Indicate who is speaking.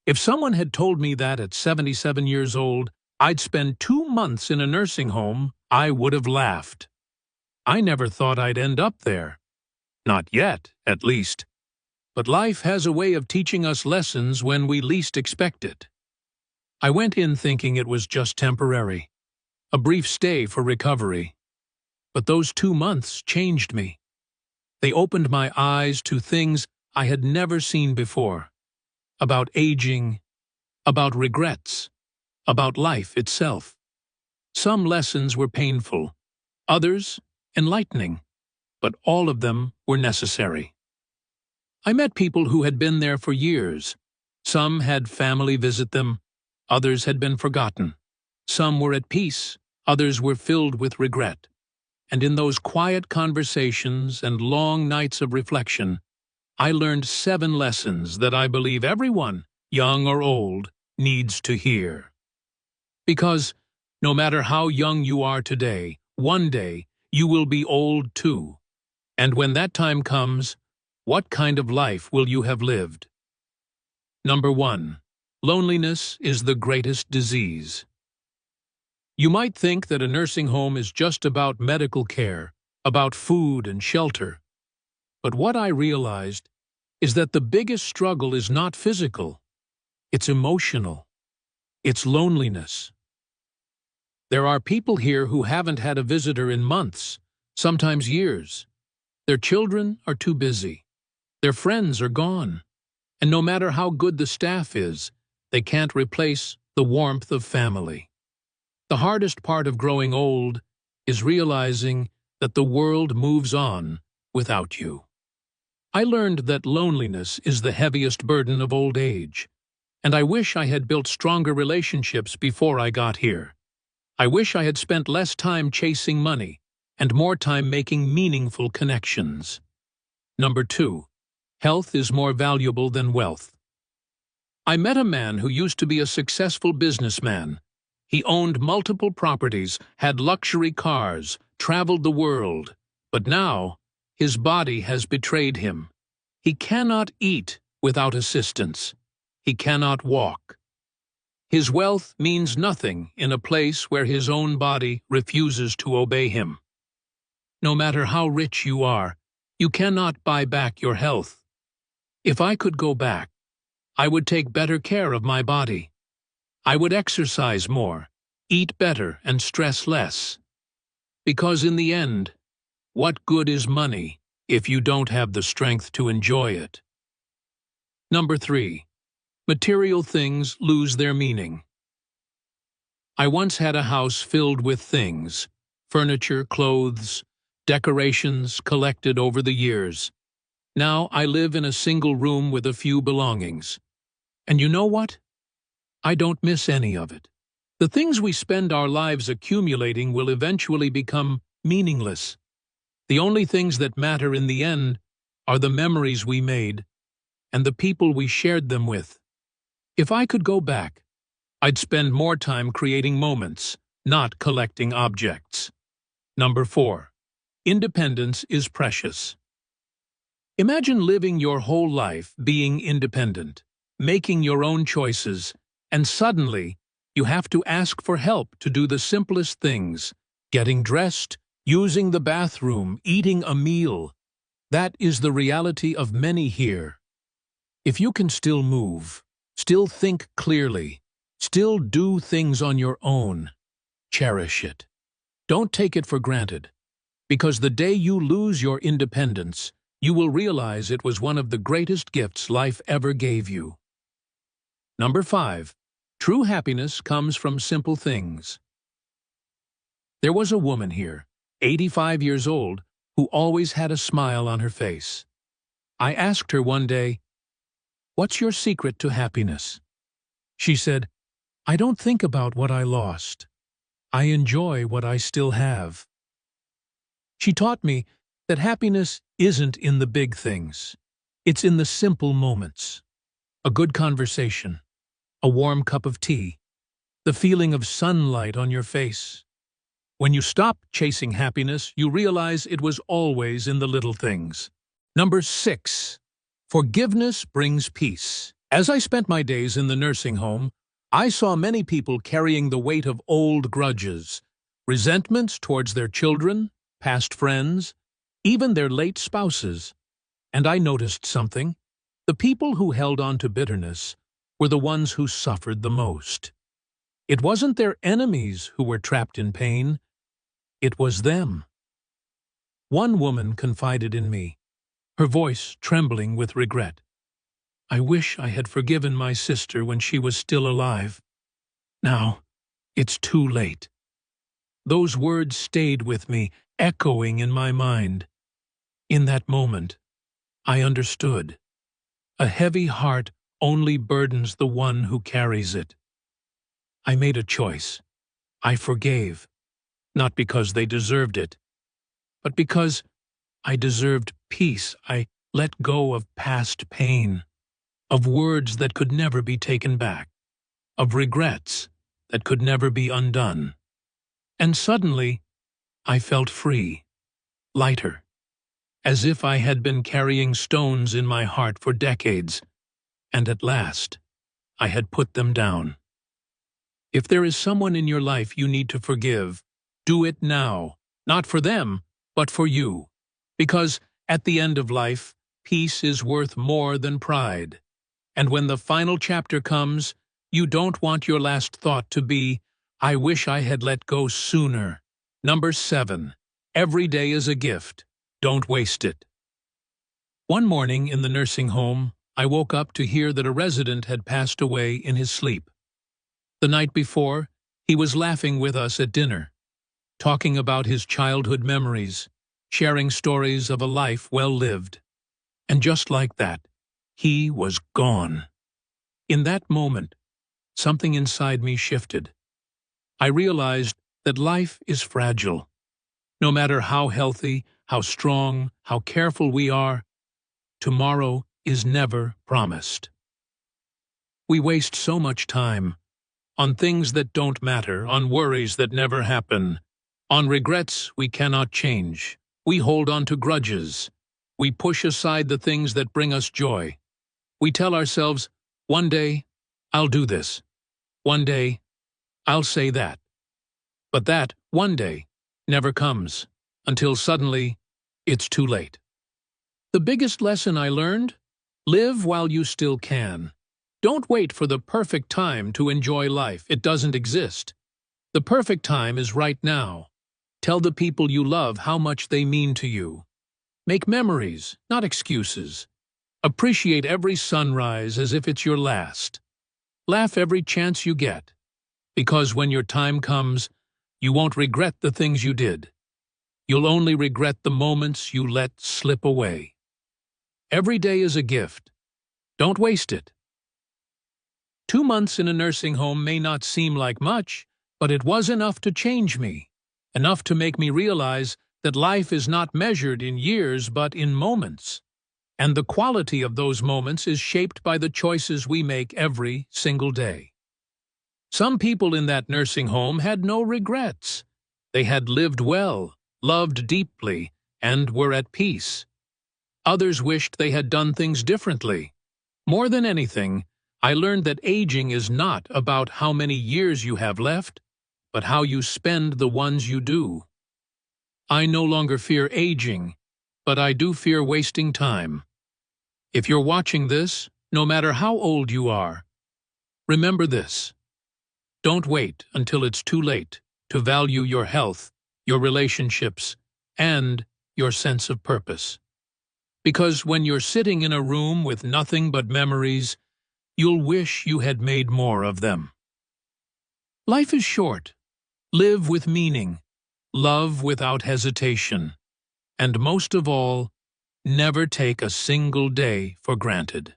Speaker 1: If someone had told me that at 77 years old, I'd spend 2 months in a nursing home, I would have laughed. I never thought I'd end up there. Not yet, at least. But life has a way of teaching us lessons when we least expect it. I went in thinking it was just temporary, a brief stay for recovery. But those 2 months changed me. They opened my eyes to things I had never seen before. About aging, about regrets, about life itself. Some lessons were painful, others enlightening, but all of them were necessary. I met people who had been there for years. Some had family visit them, others had been forgotten. Some were at peace, others were filled with regret. And in those quiet conversations and long nights of reflection, I learned 7 lessons that I believe everyone, young or old, needs to hear. Because, no matter how young you are today, one day you will be old too. And when that time comes, what kind of life will you have lived? Number 1. Loneliness is the greatest disease. You might think that a nursing home is just about medical care, about food and shelter. But what I realized is that the biggest struggle is not physical, it's emotional. It's loneliness. There are people here who haven't had a visitor in months, sometimes years. Their children are too busy. Their friends are gone. And no matter how good the staff is, they can't replace the warmth of family. The hardest part of growing old is realizing that the world moves on without you. I learned that loneliness is the heaviest burden of old age, and I wish I had built stronger relationships before I got here. I wish I had spent less time chasing money and more time making meaningful connections. Number 2. Health is more valuable than wealth. I met a man who used to be a successful businessman. He owned multiple properties, had luxury cars, traveled the world, but now his body has betrayed him. He cannot eat without assistance. He cannot walk. His wealth means nothing in a place where his own body refuses to obey him. No matter how rich you are, you cannot buy back your health. If I could go back, I would take better care of my body. I would exercise more, eat better, and stress less. Because in the end, what good is money if you don't have the strength to enjoy it? Number 3. Material things lose their meaning. I once had a house filled with things, furniture, clothes, decorations collected over the years. Now I live in a single room with a few belongings. And you know what? I don't miss any of it. The things we spend our lives accumulating will eventually become meaningless. The only things that matter in the end are the memories we made and the people we shared them with. If I could go back, I'd spend more time creating moments, not collecting objects. Number 4. Independence is precious. Imagine living your whole life being independent, making your own choices, and suddenly you have to ask for help to do the simplest things, getting dressed, using the bathroom, eating a meal. That is the reality of many here. If you can still move, still think clearly, still do things on your own, cherish it. Don't take it for granted, because the day you lose your independence, you will realize it was one of the greatest gifts life ever gave you. Number 5. True happiness comes from simple things. There was a woman here, 85 years old, who always had a smile on her face. I asked her one day, "What's your secret to happiness?" She said, "I don't think about what I lost. I enjoy what I still have." She taught me that happiness isn't in the big things. It's in the simple moments. A good conversation, a warm cup of tea, the feeling of sunlight on your face. When you stop chasing happiness, you realize it was always in the little things. Number 6. Forgiveness brings peace. As I spent my days in the nursing home, I saw many people carrying the weight of old grudges, resentments towards their children, past friends, even their late spouses. And I noticed something. The people who held on to bitterness were the ones who suffered the most. It wasn't their enemies who were trapped in pain. It was them. One woman confided in me, her voice trembling with regret. "I wish I had forgiven my sister when she was still alive. Now, it's too late." Those words stayed with me, echoing in my mind. In that moment, I understood. A heavy heart only burdens the one who carries it. I made a choice. I forgave, not because they deserved it, but because I deserved peace. I let go of past pain, of words that could never be taken back, of regrets that could never be undone. And suddenly, I felt free, lighter, as if I had been carrying stones in my heart for decades, and at last, I had put them down. If there is someone in your life you need to forgive, do it now, not for them, but for you. Because at the end of life, peace is worth more than pride. And when the final chapter comes, you don't want your last thought to be, "I wish I had let go sooner." Number 7. Every day is a gift. Don't waste it. One morning in the nursing home, I woke up to hear that a resident had passed away in his sleep. The night before, he was laughing with us at dinner, talking about his childhood memories, sharing stories of a life well lived. And just like that, he was gone. In that moment, something inside me shifted. I realized that life is fragile. No matter how healthy, how strong, how careful we are, tomorrow is never promised. We waste so much time on things that don't matter, on worries that never happen, on regrets we cannot change. We hold on to grudges. We push aside the things that bring us joy. We tell ourselves, "One day, I'll do this. One day, I'll say that." But that one day never comes, until suddenly, it's too late. The biggest lesson I learned? Live while you still can. Don't wait for the perfect time to enjoy life. It doesn't exist. The perfect time is right now. Tell the people you love how much they mean to you. Make memories, not excuses. Appreciate every sunrise as if it's your last. Laugh every chance you get, because when your time comes, you won't regret the things you did. You'll only regret the moments you let slip away. Every day is a gift. Don't waste it. 2 months in a nursing home may not seem like much, but it was enough to change me, enough to make me realize that life is not measured in years but in moments. And the quality of those moments is shaped by the choices we make every single day. Some people in that nursing home had no regrets. They had lived well, loved deeply, and were at peace. Others wished they had done things differently. More than anything, I learned that aging is not about how many years you have left, but how you spend the ones you do. I no longer fear aging, but I do fear wasting time. If you're watching this, no matter how old you are, remember this. Don't wait until it's too late to value your health, your relationships, and your sense of purpose. Because when you're sitting in a room with nothing but memories, you'll wish you had made more of them. Life is short. Live with meaning. Love without hesitation. And most of all, never take a single day for granted.